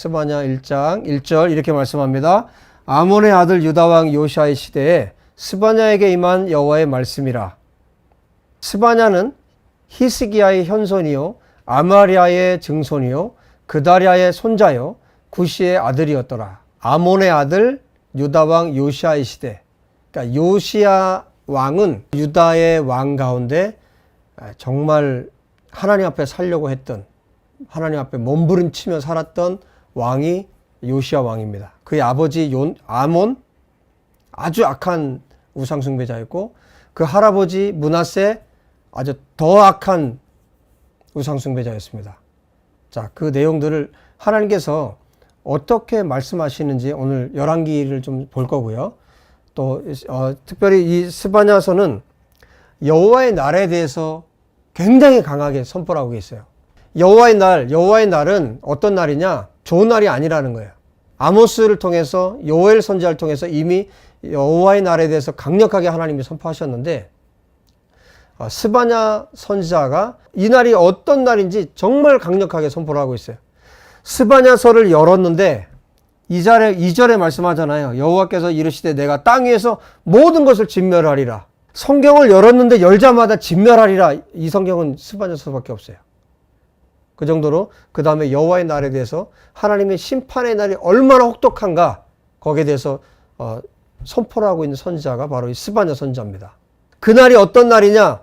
스바냐 1장 1절 이렇게 말씀합니다. 아몬의 아들 유다왕 요시아의 시대에 스바냐에게 임한 여호와의 말씀이라. 스바냐는 히스기야의 현손이요 아마리아의 증손이요 그다리아의 손자요 구시의 아들이었더라. 아몬의 아들 유다왕 요시아의 시대. 그러니까 요시아 왕은 유다의 왕 가운데 정말 하나님 앞에 살려고 했던, 하나님 앞에 몸부림치며 살았던 왕이 요시아 왕입니다. 그의 아버지 아몬, 아주 악한 우상숭배자였고, 그 할아버지 므낫세, 아주 더 악한 우상숭배자였습니다. 자, 그 내용들을 하나님께서 어떻게 말씀하시는지 오늘 열왕기를 좀 볼 거고요. 또 특별히 이 스바냐서는 여호와의 날에 대해서 굉장히 강하게 선포를 하고 있어요. 여호와의 날은 어떤 날이냐? 좋은 날이 아니라는 거예요. 아모스를 통해서, 요엘 선지자를 통해서 이미 여호와의 날에 대해서 강력하게 하나님이 선포하셨는데, 스바냐 선지자가 이 날이 어떤 날인지 정말 강력하게 선포를 하고 있어요. 스바냐서를 열었는데 2절에 말씀하잖아요. 여호와께서 이르시되 내가 땅 위에서 모든 것을 진멸하리라. 성경을 열었는데 열자마자 진멸하리라. 이 성경은 스바냐서밖에 없어요. 그 정도로 그 다음에 여호와의 날에 대해서 하나님의 심판의 날이 얼마나 혹독한가 거기에 대해서 선포를 하고 있는 선지자가 바로 이 스바냐 선지자입니다. 그 날이 어떤 날이냐?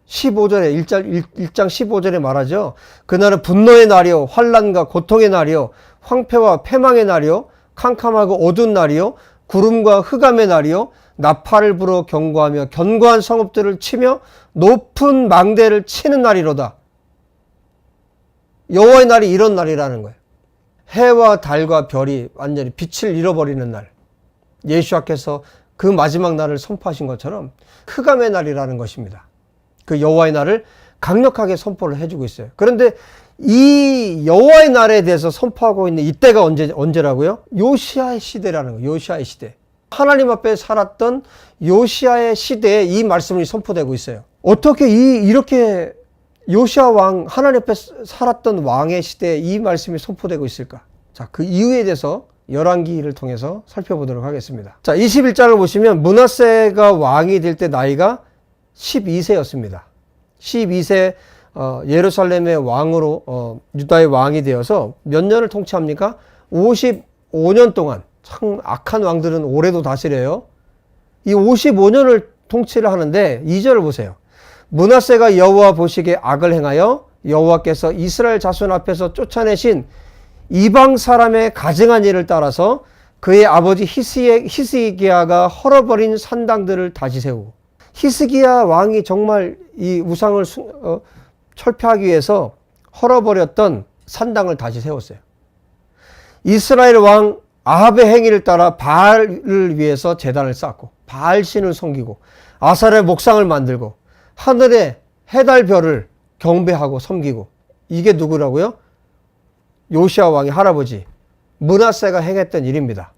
15절에 1장 15절에 말하죠. 그날은 분노의 날이요 환난과 고통의 날이요 황폐와 패망의 날이요 캄캄하고 어두운 날이요 구름과 흑암의 날이요 나팔을 불어 경고하며 견고한 성읍들을 치며 높은 망대를 치는 날이로다. 여호와의 날이 이런 날이라는 거예요. 해와 달과 별이 완전히 빛을 잃어버리는 날. 예수와께서 그 마지막 날을 선포하신 것처럼 흑암의 날이라는 것입니다. 그 여호와의 날을 강력하게 선포를 해주고 있어요. 그런데 이 여호와의 날에 대해서 선포하고 있는 이때가 언제라고요? 요시아의 시대라는 거예요. 요시아의 시대. 하나님 앞에 살았던 요시아의 시대에 이 말씀이 선포되고 있어요. 어떻게 이렇게 요시아 왕, 하나님 앞에 살았던 왕의 시대에 이 말씀이 선포되고 있을까? 자, 그 이유에 대해서 열왕기를 통해서 살펴보도록 하겠습니다. 자, 21장을 보시면 므낫세가 왕이 될 때 나이가 12세였습니다. 12세 예루살렘의 왕으로 유다의 왕이 되어서 몇 년을 통치합니까? 55년 동안. 참 악한 왕들은 오래도 다스려요. 이 55년을 통치를 하는데 2절을 보세요. 므낫세가 여호와 보시기에 악을 행하여 여호와께서 이스라엘 자손 앞에서 쫓아내신 이방 사람의 가증한 일을 따라서 그의 아버지 히스기야가 헐어버린 산당들을 다시 세우고, 히스기야 왕이 정말 이 우상을 철폐하기 위해서 헐어버렸던 산당을 다시 세웠어요. 이스라엘 왕 아합의 행위를 따라 바알을 위해서 제단을 쌓고 바알신을 섬기고 아사의 목상을 만들고 하늘의 해달 별을 경배하고 섬기고, 이게 누구라고요? 요시아 왕의 할아버지 므낫세가 행했던 일입니다.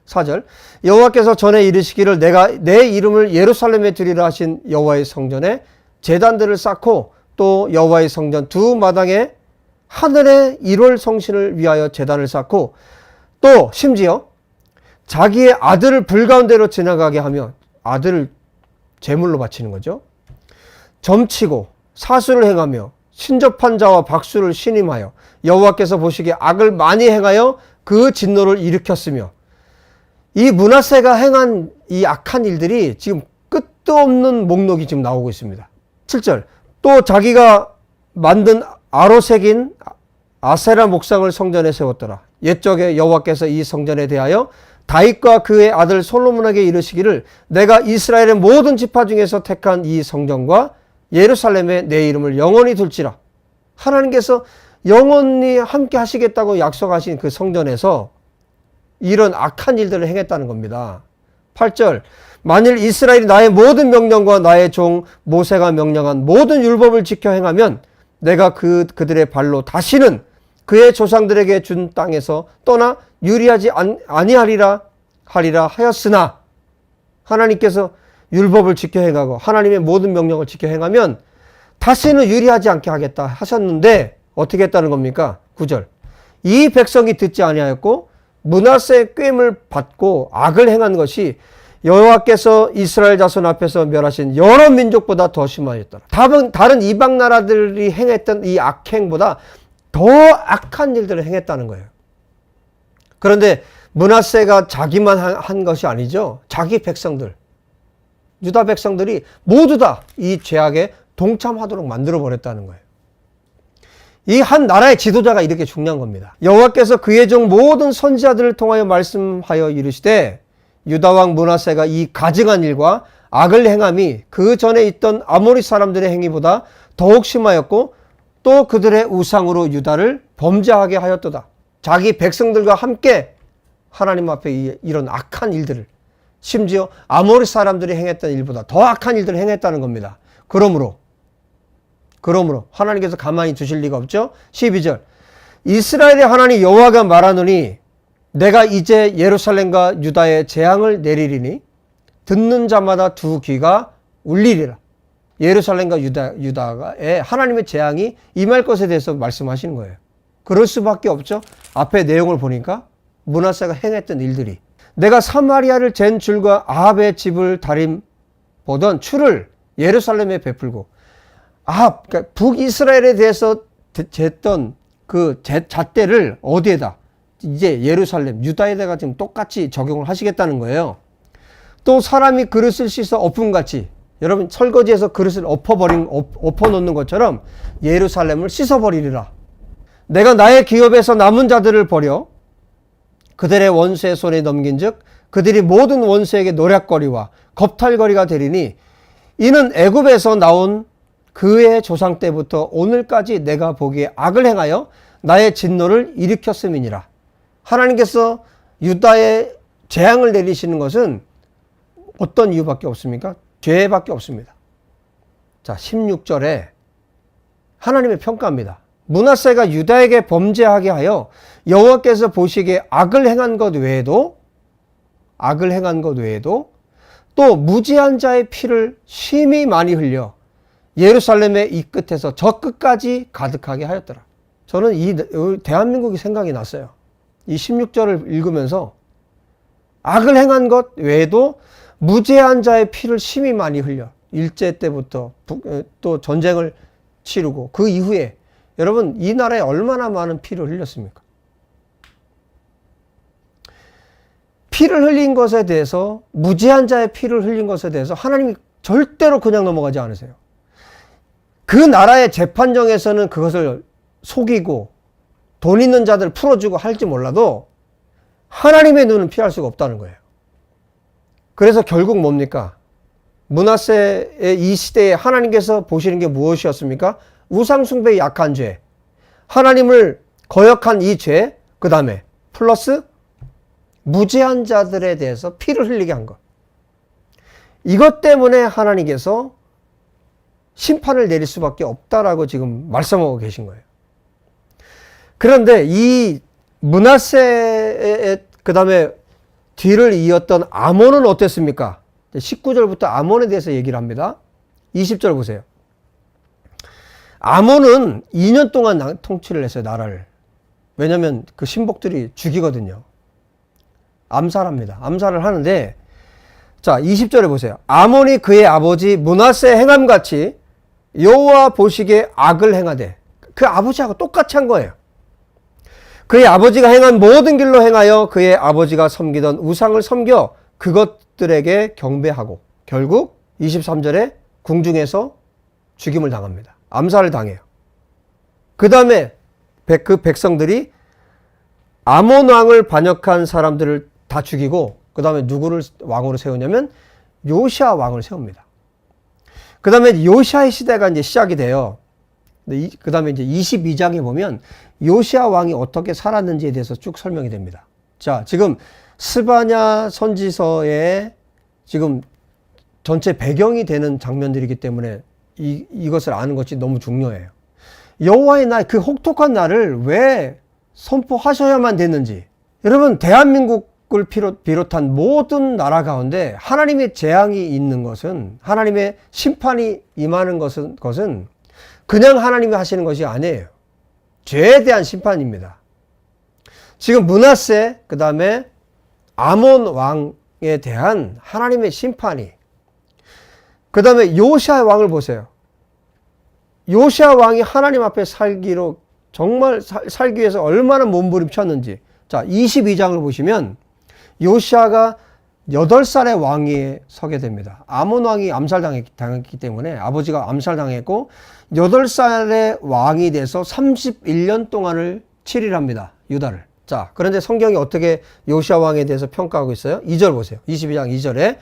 4절 여호와께서 전에 이르시기를 내가 내 이름을 예루살렘에 두리라 하신 여호와의 성전에 제단들을 쌓고 또 여호와의 성전 두 마당에 하늘의 1월 성신을 위하여 제단을 쌓고 또 심지어 자기의 아들을 불가운데로 지나가게 하며, 아들을 제물로 바치는 거죠. 점치고 사수를 행하며 신접한 자와 박수를 신임하여 여호와께서 보시기에 악을 많이 행하여 그 진노를 일으켰으며, 이 므낫세가 행한 이 악한 일들이 지금 끝도 없는 목록이 지금 나오고 있습니다. 7절 또 자기가 만든 아로 새긴 아세라 목상을 성전에 세웠더라. 옛적에 여호와께서 이 성전에 대하여 다윗과 그의 아들 솔로몬에게 이르시기를 내가 이스라엘의 모든 지파 중에서 택한 이 성전과 예루살렘에 내 이름을 영원히 둘지라. 하나님께서 영원히 함께 하시겠다고 약속하신 그 성전에서 이런 악한 일들을 행했다는 겁니다. 8절 만일 이스라엘이 나의 모든 명령과 나의 종 모세가 명령한 모든 율법을 지켜 행하면 내가 그들의 발로 다시는 그의 조상들에게 준 땅에서 떠나 유리하지 아니하리라 하였으나, 하나님께서 율법을 지켜 행하고 하나님의 모든 명령을 지켜 행하면 다시는 유리하지 않게 하겠다 하셨는데 어떻게 했다는 겁니까? 9절 이 백성이 듣지 아니하였고 므낫세의 꾀임을 받고 악을 행한 것이 여호와께서 이스라엘 자손 앞에서 멸하신 여러 민족보다 더 심하였더라. 다른 이방 나라들이 행했던 이 악행보다 더 악한 일들을 행했다는 거예요. 그런데 므낫세가 자기만 한 것이 아니죠. 자기 백성들, 유다 백성들이 모두 다 이 죄악에 동참하도록 만들어 버렸다는 거예요. 이 한 나라의 지도자가 이렇게 중요한 겁니다. 여호와께서 그의 종 모든 선지자들을 통하여 말씀하여 이르시되 유다 왕 므낫세가 이 가증한 일과 악을 행함이 그 전에 있던 아모리 사람들의 행위보다 더욱 심하였고 또 그들의 우상으로 유다를 범죄하게 하였도다. 자기 백성들과 함께 하나님 앞에 이런 악한 일들을, 심지어 아모리 사람들이 행했던 일보다 더 악한 일들을 행했다는 겁니다. 그러므로 하나님께서 가만히 두실 리가 없죠. 12절 이스라엘의 하나님 여호와가 말하노니 내가 이제 예루살렘과 유다에 재앙을 내리리니 듣는 자마다 두 귀가 울리리라. 예루살렘과 유다에 하나님의 재앙이 임할 것에 대해서 말씀하시는 거예요. 그럴 수밖에 없죠. 앞에 내용을 보니까 므낫세가 행했던 일들이, 내가 사마리아를 잰 줄과 아합의 집을 다림 보던 추를 예루살렘에 베풀고, 그러니까 북이스라엘에 대해서 쟀던 그 잣대를 어디에다, 이제 예루살렘, 유다에다가 지금 똑같이 적용을 하시겠다는 거예요. 또 사람이 그릇을 씻어 엎음같이, 여러분 설거지해서 그릇을 엎어놓는 것처럼 예루살렘을 씻어버리리라. 내가 나의 기업에서 남은 자들을 버려 그들의 원수의 손에 넘긴 즉 그들이 모든 원수에게 노략거리와 겁탈거리가 되리니 이는 애굽에서 나온 그의 조상 때부터 오늘까지 내가 보기에 악을 행하여 나의 진노를 일으켰음이니라. 하나님께서 유다에 재앙을 내리시는 것은 어떤 이유밖에 없습니까? 죄밖에 없습니다. 자, 16절에 하나님의 평가입니다. 므낫세가 유다에게 범죄하게 하여 여호와께서 보시기에 악을 행한 것 외에도 또 무지한 자의 피를 심히 많이 흘려 예루살렘의 이 끝에서 저 끝까지 가득하게 하였더라. 저는 이 대한민국이 생각이 났어요. 이 16절을 읽으면서 악을 행한 것 외에도 무죄한 자의 피를 심히 많이 흘려, 일제 때부터 또 전쟁을 치르고 그 이후에 여러분 이 나라에 얼마나 많은 피를 흘렸습니까? 피를 흘린 것에 대해서, 무죄한 자의 피를 흘린 것에 대해서 하나님이 절대로 그냥 넘어가지 않으세요. 그 나라의 재판정에서는 그것을 속이고 돈 있는 자들 풀어주고 할지 몰라도 하나님의 눈은 피할 수가 없다는 거예요. 그래서 결국 뭡니까? 므낫세의 이 시대에 하나님께서 보시는 게 무엇이었습니까? 우상숭배의 약한 죄, 하나님을 거역한 이 죄, 그 다음에 플러스 무죄한 자들에 대해서 피를 흘리게 한 것. 이것 때문에 하나님께서 심판을 내릴 수밖에 없다라고 지금 말씀하고 계신 거예요. 그런데 이 므낫세의 그 다음에 뒤를 이었던 아몬은 어땠습니까? 19절부터 아몬에 대해서 얘기를 합니다. 20절 보세요. 아몬은 2년 동안 통치를 했어요, 나라를. 왜냐하면 그 신복들이 죽이거든요. 암살합니다. 암살을 하는데, 자 20절에 보세요. 아몬이 그의 아버지 므낫세 행함같이 여호와 보시기에 악을 행하되, 그 아버지하고 똑같이 한 거예요. 그의 아버지가 행한 모든 길로 행하여 그의 아버지가 섬기던 우상을 섬겨 그것들에게 경배하고 결국 23절에 궁중에서 죽임을 당합니다. 암살을 당해요. 그 다음에 그 백성들이 아몬 왕을 반역한 사람들을 다 죽이고 그 다음에 누구를 왕으로 세우냐면 요시아 왕을 세웁니다. 그 다음에 요시아의 시대가 이제 시작이 돼요. 그 다음에 이제 22장에 보면 요시아 왕이 어떻게 살았는지에 대해서 쭉 설명이 됩니다. 자, 지금 스바냐 선지서에 지금 전체 배경이 되는 장면들이기 때문에 이것을 아는 것이 너무 중요해요. 여호와의 날, 그 혹독한 날을 왜 선포하셔야만 됐는지. 여러분, 대한민국을 비롯한 모든 나라 가운데 하나님의 재앙이 있는 것은, 하나님의 심판이 임하는 것은 그냥 하나님이 하시는 것이 아니에요. 죄에 대한 심판입니다. 지금 므낫세, 그 다음에 아몬 왕에 대한 하나님의 심판이, 그 다음에 요시야 왕을 보세요. 요시야 왕이 하나님 앞에 살기로 정말 살기 위해서 얼마나 몸부림쳤는지. 자, 22장을 보시면 요시야가 8살의 왕위에 서게 됩니다. 아몬 왕이 암살당했기 때문에 아버지가 암살당했고 8살의 왕이 돼서 31년 동안을 치리합니다. 유다를. 자, 그런데 성경이 어떻게 요시야 왕에 대해서 평가하고 있어요? 2절 보세요. 22장 2절에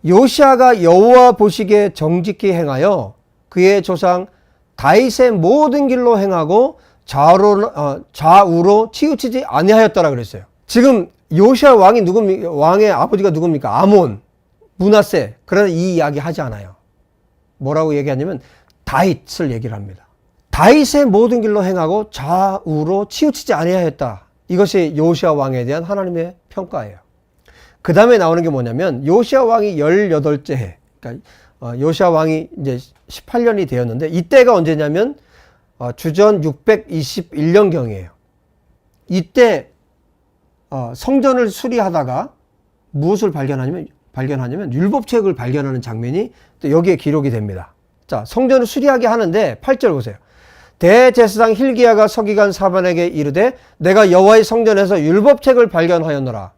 요시야가 여호와 보시기에 정직히 행하여 그의 조상 다윗의 모든 길로 행하고 좌우로 치우치지 아니하였더라 그랬어요. 지금 요시야 왕이 누굽니까? 왕의 아버지가 누굽니까? 아몬, 므낫세. 그러나 이 이야기 하지 않아요. 뭐라고 얘기하냐면 다윗을 얘기를 합니다. 다윗의 모든 길로 행하고 좌우로 치우치지 아니하였다. 이것이 요시야 왕에 대한 하나님의 평가예요. 그 다음에 나오는 게 뭐냐면 요시야 왕이 18째 해. 그러니까 요시야 왕이 이제 18년이 되었는데 이때가 언제냐면 주전 621년경이에요. 이때 성전을 수리하다가 무엇을 발견하냐면 율법책을 발견하는 장면이 또 여기에 기록이 됩니다. 자, 성전을 수리하게 하는데 8절 보세요. 대제사장 hil기야가 서기관 사반에게 이르되 내가 여호와의 성전에서 율법책을 발견하였노라.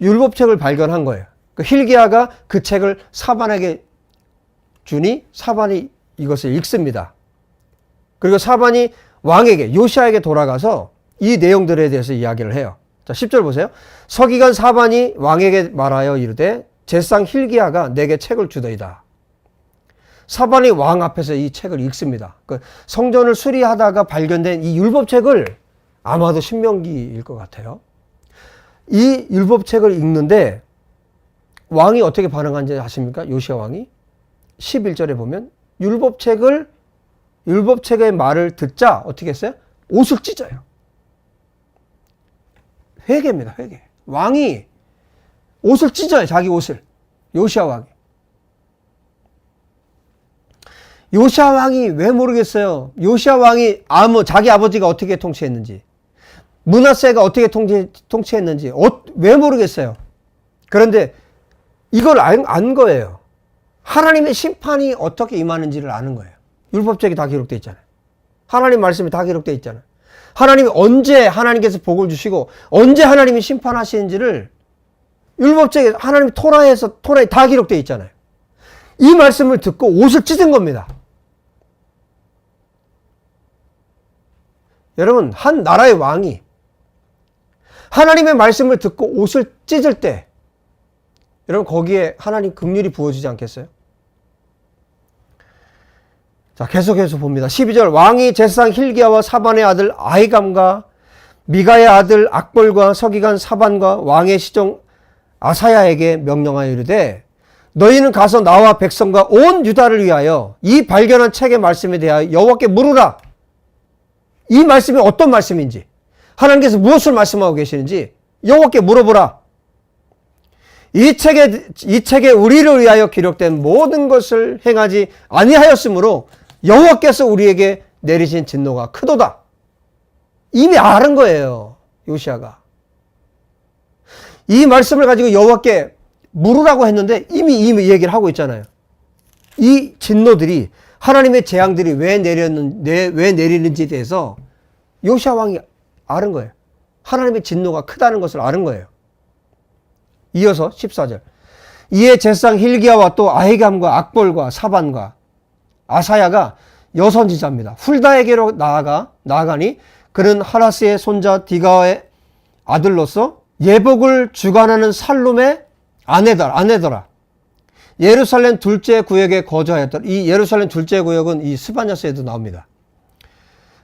율법책을 발견한 거예요. hil기야가 그 책을 사반에게 주니 사반이 이것을 읽습니다. 그리고 사반이 왕에게 요시야에게 돌아가서 이 내용들에 대해서 이야기를 해요. 자, 10절 보세요. 서기관 사반이 왕에게 말하여 이르되 제사장 hil기야가 내게 책을 주더이다. 사반이 왕 앞에서 이 책을 읽습니다. 그 성전을 수리하다가 발견된 이 율법책을 아마도 신명기일 것 같아요. 이 율법책을 읽는데 왕이 어떻게 반응한지 아십니까? 요시야 왕이 11절에 보면 율법책의 말을 듣자 어떻게 했어요? 옷을 찢어요. 회개입니다. 회개. 왕이 옷을 찢어요. 자기 옷을. 요시야 왕이. 요시야 왕이 왜 모르겠어요? 요시야 왕이 자기 아버지가 어떻게 통치했는지, 므낫세가 어떻게 통치했는지 왜 모르겠어요? 그런데 이걸 안 거예요. 하나님의 심판이 어떻게 임하는지를 아는 거예요. 율법책이 다 기록되어 있잖아요. 하나님 말씀이 다 기록되어 있잖아요. 하나님이 언제 하나님께서 복을 주시고 언제 하나님이 심판하시는지를 율법책에 하나님 토라에 다 기록되어 있잖아요. 이 말씀을 듣고 옷을 찢은 겁니다. 여러분, 한 나라의 왕이 하나님의 말씀을 듣고 옷을 찢을 때 여러분 거기에 하나님 긍휼이 부어지지 않겠어요? 자, 계속해서 봅니다. 12절 왕이 제사장 hil기야와 사반의 아들 아히감과 미가의 아들 악볼과 서기관 사반과 왕의 시종 아사야에게 명령하여 이르되 너희는 가서 나와 백성과 온 유다를 위하여 이 발견한 책의 말씀에 대하여 여호와께 물으라. 이 말씀이 어떤 말씀인지, 하나님께서 무엇을 말씀하고 계시는지 여호와께 물어보라. 이 책에 우리를 위하여 기록된 모든 것을 행하지 아니하였으므로 여호와께서 우리에게 내리신 진노가 크도다. 이미 아는 거예요. 요시야가. 이 말씀을 가지고 여호와께 물으라고 했는데 이미 얘기를 하고 있잖아요. 이 진노들이, 하나님의 재앙들이 왜 내리는지에 대해서 요시야 왕이 아는 거예요. 하나님의 진노가 크다는 것을 아는 거예요. 이어서 14절 이에 제사장 hil기야와 또 아히감과 악볼과 사반과 아사야가 여선지자입니다. 훌다에게로 나아가니 그는 하라스의 손자 디가의 아들로서 예복을 주관하는 살룸의 아내더라. 예루살렘 둘째 구역에 거주하였더라. 이 예루살렘 둘째 구역은 이 스바냐서에도 나옵니다.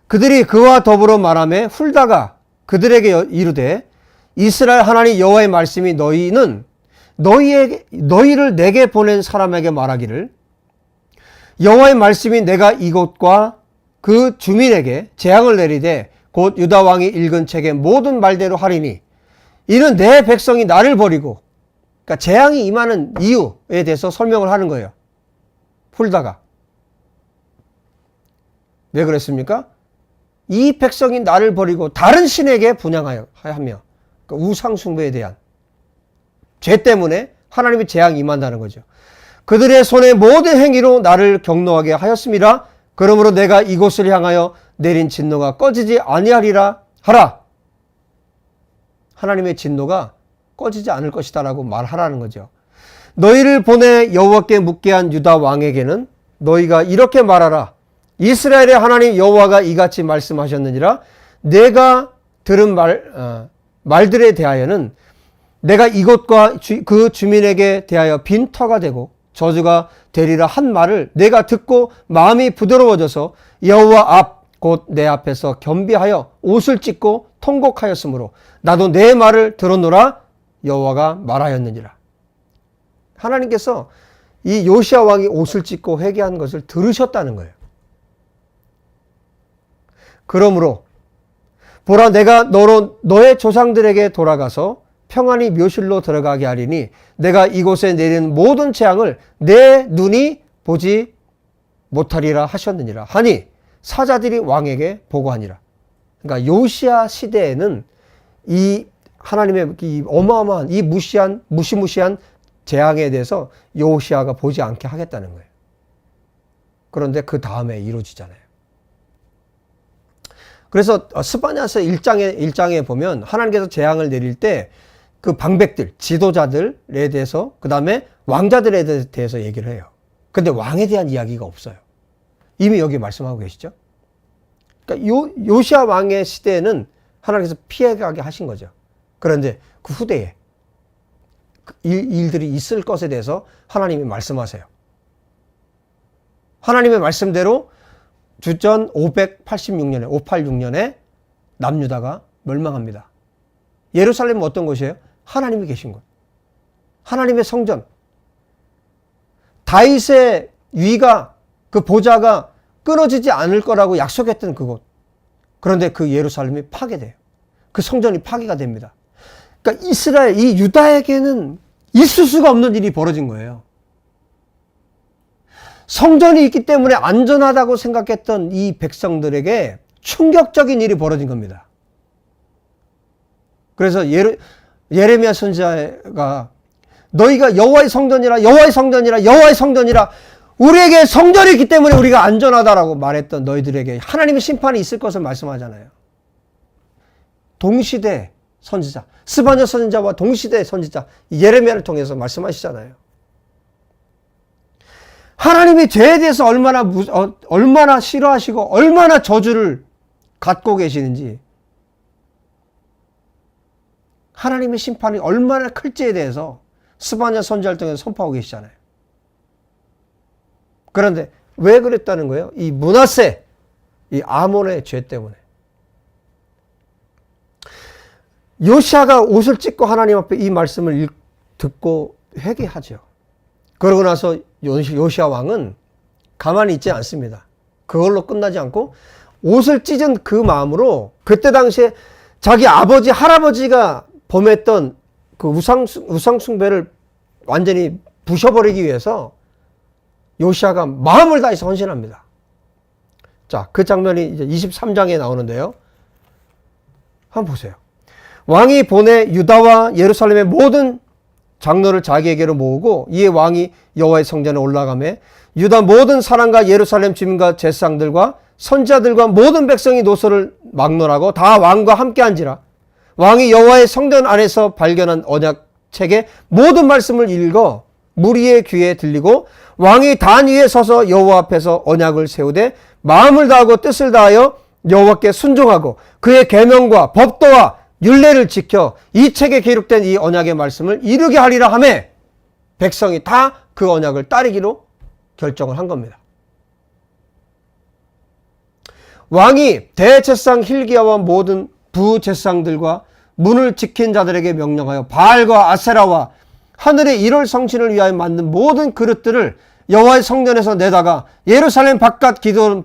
그들이 그와 더불어 말하며 훌다가 그들에게 이르되 이스라엘 하나님 여호와의 말씀이 너희를 내게 보낸 사람에게 말하기를 여호와의 말씀이 내가 이곳과 그 주민에게 재앙을 내리되 곧 유다 왕이 읽은 책의 모든 말대로 하리니 이는 내 백성이 나를 버리고, 그러니까 재앙이 임하는 이유에 대해서 설명을 하는 거예요. 훌다가 왜 그랬습니까? 이 백성이 나를 버리고 다른 신에게 분향하여 하며, 그 우상 숭배에 대한 죄 때문에 하나님의 재앙이 임한다는 거죠. 그들의 손의 모든 행위로 나를 경노하게 하였음이라. 그러므로 내가 이곳을 향하여 내린 진노가 꺼지지 아니하리라 하라. 하나님의 진노가 꺼지지 않을 것이다 라고 말하라는 거죠. 너희를 보내 여호와께 묻게 한 유다 왕에게는 너희가 이렇게 말하라. 이스라엘의 하나님 여호와가 이같이 말씀하셨느니라. 내가 들은 말들에 대하여는 내가 이곳과 그 주민에게 대하여 빈터가 되고 저주가 되리라 한 말을 내가 듣고 마음이 부드러워져서 여호와 앞 곧 내 앞에서 겸비하여 옷을 찢고 통곡하였으므로 나도 내 말을 들었노라. 여호와가 말하였느니라. 하나님께서 이 요시야 왕이 옷을 찢고 회개한 것을 들으셨다는 거예요. 그러므로 보라, 내가 너의 조상들에게 돌아가서 평안히 묘실로 들어가게 하리니 내가 이곳에 내리는 모든 재앙을 내 눈이 보지 못하리라 하셨느니라 하니 사자들이 왕에게 보고하니라. 그러니까 요시야 시대에는 이 하나님의 이 어마어마한 이 무시무시한 재앙에 대해서 요시야가 보지 않게 하겠다는 거예요. 그런데 그 다음에 이루어지잖아요. 그래서 스바냐서 1장에 보면 하나님께서 재앙을 내릴 때 그 방백들, 지도자들에 대해서, 그 다음에 왕자들에 대해서 얘기를 해요. 근데 왕에 대한 이야기가 없어요. 이미 여기 말씀하고 계시죠? 그러니까 요시야 왕의 시대에는 하나님께서 피해가게 하신 거죠. 그런데 그 후대에 일들이 있을 것에 대해서 하나님이 말씀하세요. 하나님의 말씀대로 주전 586년에 남유다가 멸망합니다. 예루살렘은 어떤 곳이에요? 하나님이 계신 곳. 하나님의 성전. 다윗의 위가, 그 보좌가 끊어지지 않을 거라고 약속했던 그곳. 그런데 그 예루살렘이 파괴돼요. 그 성전이 파괴가 됩니다. 그러니까 이스라엘, 이 유다에게는 있을 수가 없는 일이 벌어진 거예요. 성전이 있기 때문에 안전하다고 생각했던 이 백성들에게 충격적인 일이 벌어진 겁니다. 그래서 예레미야 선지자가 너희가 여호와의 성전이라, 여호와의 성전이라, 여호와의 성전이라, 우리에게 성전이 있기 때문에 우리가 안전하다라고 말했던 너희들에게 하나님의 심판이 있을 것을 말씀하잖아요. 동시대 선지자, 스바냐 선지자와 동시대 선지자 예레미야를 통해서 말씀하시잖아요. 하나님이 죄에 대해서 얼마나 싫어하시고 얼마나 저주를 갖고 계시는지, 하나님의 심판이 얼마나 클지에 대해서 스바냐 선지자를 통해서 선포하고 계시잖아요. 그런데 왜 그랬다는 거예요? 이 므낫세, 이 아몬의 죄 때문에. 요시야가 옷을 찢고 하나님 앞에 이 말씀을 듣고 회개하죠. 그러고 나서 요시야 왕은 가만히 있지 않습니다. 그걸로 끝나지 않고 옷을 찢은 그 마음으로 그때 당시에 자기 아버지, 할아버지가 범했던 그 우상 숭배를 완전히 부셔버리기 위해서 요시야가 마음을 다해서 헌신합니다. 자, 그 장면이 이제 23장에 나오는데요. 한번 보세요. 왕이 보내 유다와 예루살렘의 모든 장로를 자기에게로 모으고 이에 왕이 여호와의 성전에 올라가매 유다 모든 사람과 예루살렘 주민과 제사장들과 선지자들과 모든 백성이 노소를 막론하고 다 왕과 함께한지라. 왕이 여호와의 성전 안에서 발견한 언약책의 모든 말씀을 읽어 무리의 귀에 들리고 왕이 단 위에 서서 여호와 앞에서 언약을 세우되 마음을 다하고 뜻을 다하여 여호와께 순종하고 그의 계명과 법도와 율례를 지켜 이 책에 기록된 이 언약의 말씀을 이루게 하리라 하며 백성이 다 그 언약을 따르기로 결정을 한 겁니다. 왕이 대제사장 hil기야와 모든 부제사장들과 문을 지킨 자들에게 명령하여 바알과 아세라와 하늘의 일월 성신을 위하여 만든 모든 그릇들을 여호와의 성전에서 내다가 예루살렘 바깥 기도원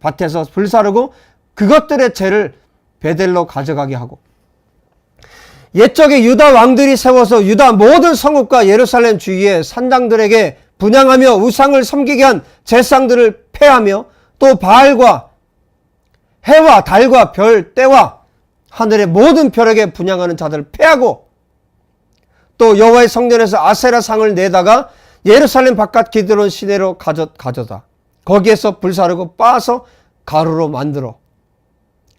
밭에서 불사르고 그것들의 재를 베델로 가져가게 하고 옛적에 유다 왕들이 세워서 유다 모든 성읍과 예루살렘 주위의 산당들에게 분향하며 우상을 섬기게 한 제사장들을 폐하며 또 바알과 해와 달과 별, 때와 하늘의 모든 별에게 분향하는 자들을 패하고 또 여호와의 성전에서 아세라 상을 내다가 예루살렘 바깥 기드론 시내로 가져다 거기에서 불사르고 빻아서 가루로 만들어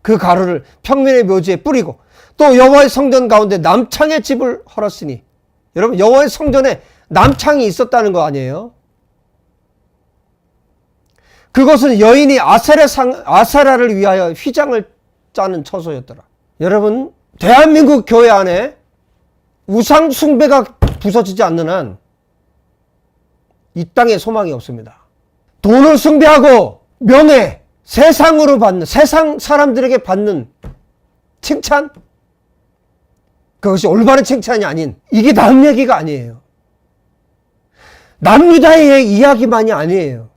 그 가루를 평민의 묘지에 뿌리고 또 여호와의 성전 가운데 남창의 집을 헐었으니 여러분 여호와의 성전에 남창이 있었다는 거 아니에요? 그것은 여인이 아세라를 위하여 휘장을 짜는 처소였더라. 여러분 대한민국 교회 안에 우상 숭배가 부서지지 않는 한 이 땅에 소망이 없습니다. 돈을 숭배하고 명예, 세상으로 받는, 세상 사람들에게 받는 칭찬? 그것이 올바른 칭찬이 아닌, 이게 남 얘기가 아니에요. 남유다의 이야기만이 아니에요.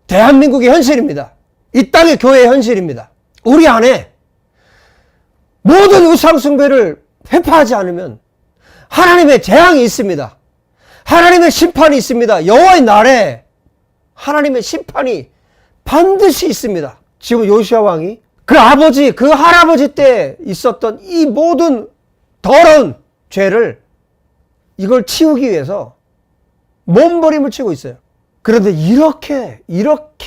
대한민국의 현실입니다. 이 땅의 교회의 현실입니다. 우리 안에 모든 우상 숭배를 회파하지 않으면 하나님의 재앙이 있습니다. 하나님의 심판이 있습니다. 여호와의 날에 하나님의 심판이 반드시 있습니다. 지금 요시야 왕이 그 아버지, 그 할아버지 때 있었던 이 모든 더러운 죄를 이걸 치우기 위해서 몸부림을 치고 있어요. 그런데 이렇게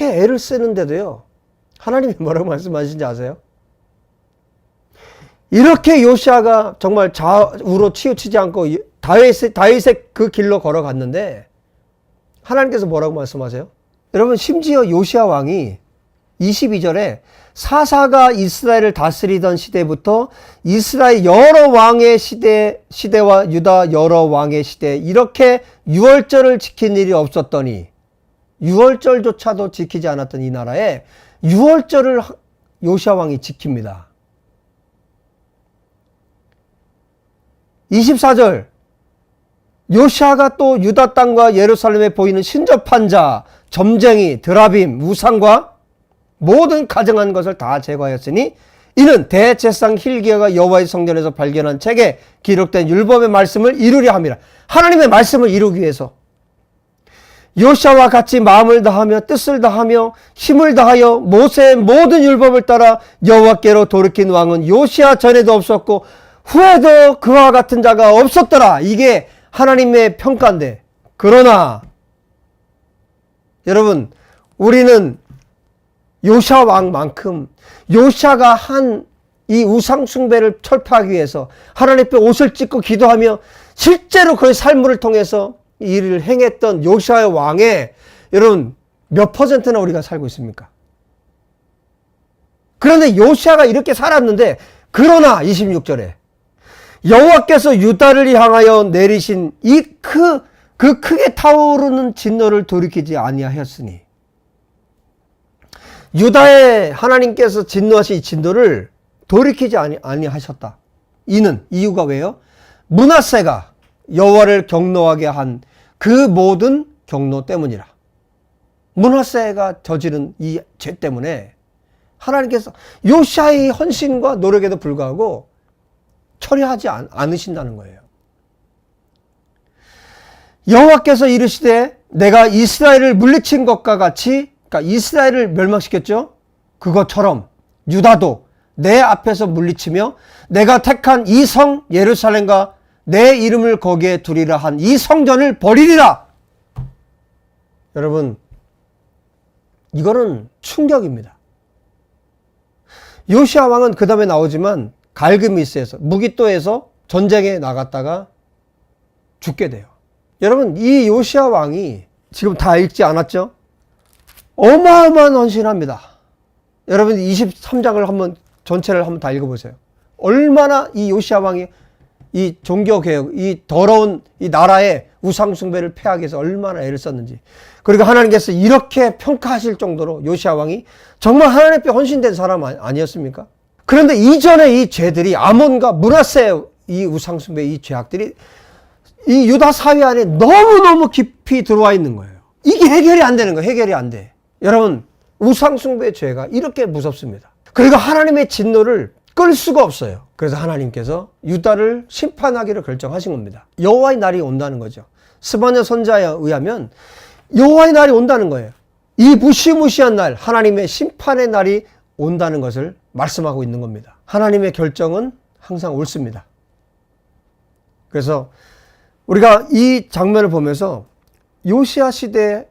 애를 쓰는데도요, 하나님이 뭐라고 말씀하시는지 아세요? 이렇게 요시야가 정말 좌우로 치우치지 않고 다윗의 그 길로 걸어갔는데 하나님께서 뭐라고 말씀하세요? 여러분 심지어 요시야 왕이 22절에 사사가 이스라엘을 다스리던 시대부터 이스라엘 여러 왕의 시대와 유다 여러 왕의 시대 이렇게 유월절을 지킨 일이 없었더니 유월절조차도 지키지 않았던 이 나라에 유월절을 요시야 왕이 지킵니다. 24절 요시야가 또 유다 땅과 예루살렘에 보이는 신접한 자, 점쟁이, 드라빔, 우상과 모든 가증한 것을 다 제거하였으니 이는 대제사장 hilki야가 여호와의 성전에서 발견한 책에 기록된 율법의 말씀을 이루려 함이라. 하나님의 말씀을 이루기 위해서 요시야와 같이 마음을 다하며 뜻을 다하며 힘을 다하여 모세의 모든 율법을 따라 여호와께로 돌이킨 왕은 요시야 전에도 없었고 후에도 그와 같은 자가 없었더라. 이게 하나님의 평가인데, 그러나 여러분 우리는 요시야 왕만큼 요시야가 한 이 우상 숭배를 철폐하기 위해서 하나님 앞에 옷을 찢고 기도하며 실제로 그의 삶을 통해서 이 일을 행했던 요시야 왕의 여러분 몇 퍼센트나 우리가 살고 있습니까? 그런데 요시야가 이렇게 살았는데 그러나 26절에 여호와께서 유다를 향하여 내리신 그 크게 타오르는 진노를 돌이키지 아니하였으니 유다의 하나님께서 진노하신 이 진노를 돌이키지 아니하셨다. 이유가 왜요? 므낫세가 여호와를 경노하게 한 그 모든 경노 때문이라. 므낫세가 저지른 이 죄 때문에 하나님께서 요시야의 헌신과 노력에도 불구하고 처리하지 않으신다는 거예요. 여호와께서 이르시되 내가 이스라엘을 물리친 것과 같이, 그러니까 이스라엘을 멸망시켰죠. 그것처럼 유다도 내 앞에서 물리치며 내가 택한 이 성 예루살렘과 내 이름을 거기에 두리라 한 이 성전을 버리리라. 여러분 이거는 충격입니다. 요시야 왕은 그 다음에 나오지만 갈그미스에서 무기또에서 전쟁에 나갔다가 죽게 돼요. 여러분 이 요시야 왕이 지금 다 읽지 않았죠? 어마어마한 헌신합니다. 여러분 23장을 한번 전체를 한번 다 읽어보세요. 얼마나 이 요시야 왕이 이 종교개혁, 이 더러운 이 나라의 우상숭배를 폐하기 위해서 얼마나 애를 썼는지. 그리고 하나님께서 이렇게 평가하실 정도로 요시야 왕이 정말 하나님 앞에 헌신된 사람 아니었습니까? 그런데 이전에 이 죄들이 아몬과 므낫세 이 우상숭배 이 죄악들이 이 유다 사회 안에 너무너무 깊이 들어와 있는 거예요. 이게 해결이 안 되는 거예요. 해결이 안 돼. 여러분 우상숭배 죄가 이렇게 무섭습니다. 그리고 하나님의 진노를 끌 수가 없어요. 그래서 하나님께서 유다를 심판하기를 결정하신 겁니다. 여호와의 날이 온다는 거죠. 스바냐 선자에 의하면 여호와의 날이 온다는 거예요. 이 무시무시한 날, 하나님의 심판의 날이 온다는 것을 말씀하고 있는 겁니다. 하나님의 결정은 항상 옳습니다. 그래서 우리가 이 장면을 보면서 요시야 시대,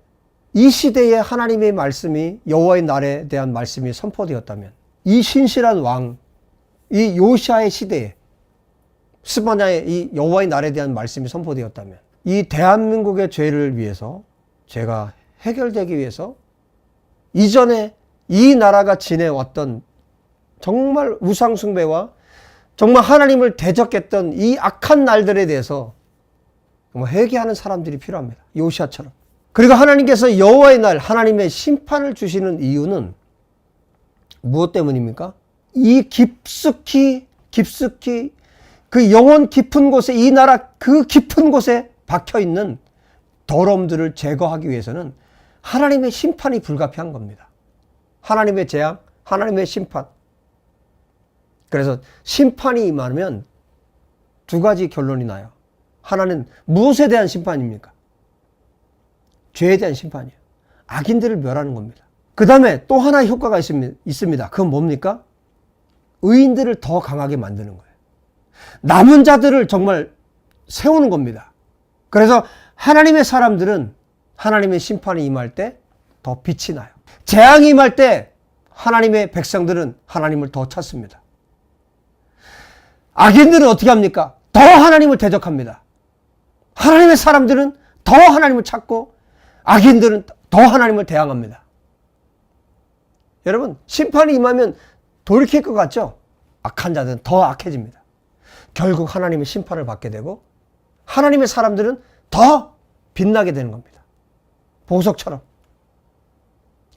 이 시대에 하나님의 말씀이, 여호와의 날에 대한 말씀이 선포되었다면, 이 신실한 왕, 이 요시야의 시대에 스바냐의 이 여호와의 날에 대한 말씀이 선포되었다면, 이 대한민국의 죄를 위해서, 죄가 해결되기 위해서 이전에 이 나라가 지내왔던 정말 우상숭배와 정말 하나님을 대적했던 이 악한 날들에 대해서 회개하는 사람들이 필요합니다. 요시야처럼. 그리고 하나님께서 여호와의 날, 하나님의 심판을 주시는 이유는 무엇 때문입니까? 이 깊숙이 그 영혼 깊은 곳에, 이 나라 그 깊은 곳에 박혀있는 더러움들을 제거하기 위해서는 하나님의 심판이 불가피한 겁니다. 하나님의 재앙, 하나님의 심판. 그래서 심판이 임하면 두 가지 결론이 나요. 하나는 무엇에 대한 심판입니까? 죄에 대한 심판이에요. 악인들을 멸하는 겁니다. 그 다음에 또 하나의 효과가 있습니다. 그건 뭡니까? 의인들을 더 강하게 만드는 거예요. 남은 자들을 정말 세우는 겁니다. 그래서 하나님의 사람들은 하나님의 심판이 임할 때 더 빛이 나요. 재앙이 임할 때 하나님의 백성들은 하나님을 더 찾습니다. 악인들은 어떻게 합니까? 더 하나님을 대적합니다. 하나님의 사람들은 더 하나님을 찾고 악인들은 더 하나님을 대항합니다. 여러분, 심판이 임하면 돌이킬 것 같죠? 악한 자들은 더 악해집니다. 결국 하나님의 심판을 받게 되고 하나님의 사람들은 더 빛나게 되는 겁니다. 보석처럼.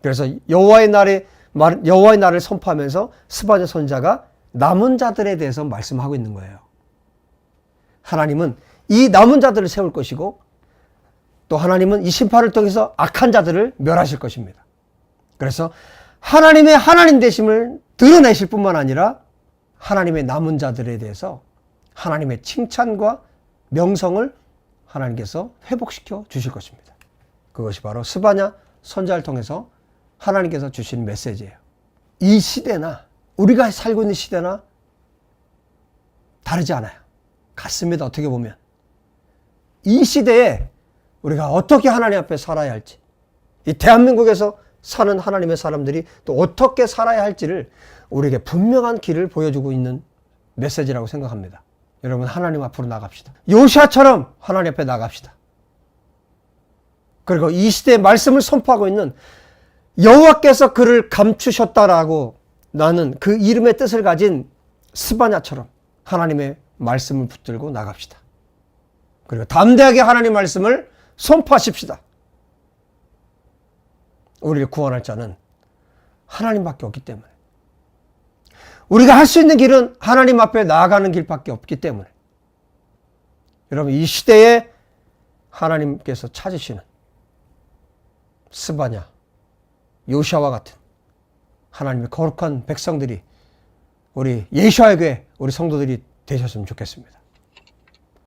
그래서 여호와의 날을 선포하면서 스바냐 선지자가 남은 자들에 대해서 말씀하고 있는 거예요. 하나님은 이 남은 자들을 세울 것이고 또 하나님은 이 심판을 통해서 악한 자들을 멸하실 것입니다. 그래서 하나님의 하나님 되심을 드러내실 뿐만 아니라 하나님의 남은 자들에 대해서 하나님의 칭찬과 명성을 하나님께서 회복시켜 주실 것입니다. 그것이 바로 스바냐 선지자를 통해서 하나님께서 주신 메시지예요. 이 시대나 우리가 살고 있는 시대나 다르지 않아요. 같습니다. 어떻게 보면. 이 시대에 우리가 어떻게 하나님 앞에 살아야 할지, 이 대한민국에서 사는 하나님의 사람들이 또 어떻게 살아야 할지를 우리에게 분명한 길을 보여주고 있는 메시지라고 생각합니다. 여러분, 하나님 앞으로 나갑시다. 요시야처럼 하나님 앞에 나갑시다. 그리고 이 시대의 말씀을 선포하고 있는 여호와께서 그를 감추셨다라고 나는 그 이름의 뜻을 가진 스바냐처럼 하나님의 말씀을 붙들고 나갑시다. 그리고 담대하게 하나님 말씀을 선포하십시다. 우리를 구원할 자는 하나님밖에 없기 때문에, 우리가 할 수 있는 길은 하나님 앞에 나아가는 길밖에 없기 때문에, 여러분, 이 시대에 하나님께서 찾으시는 스바냐, 요시야와 같은 하나님의 거룩한 백성들이, 우리 예수의 교회, 우리 성도들이 되셨으면 좋겠습니다.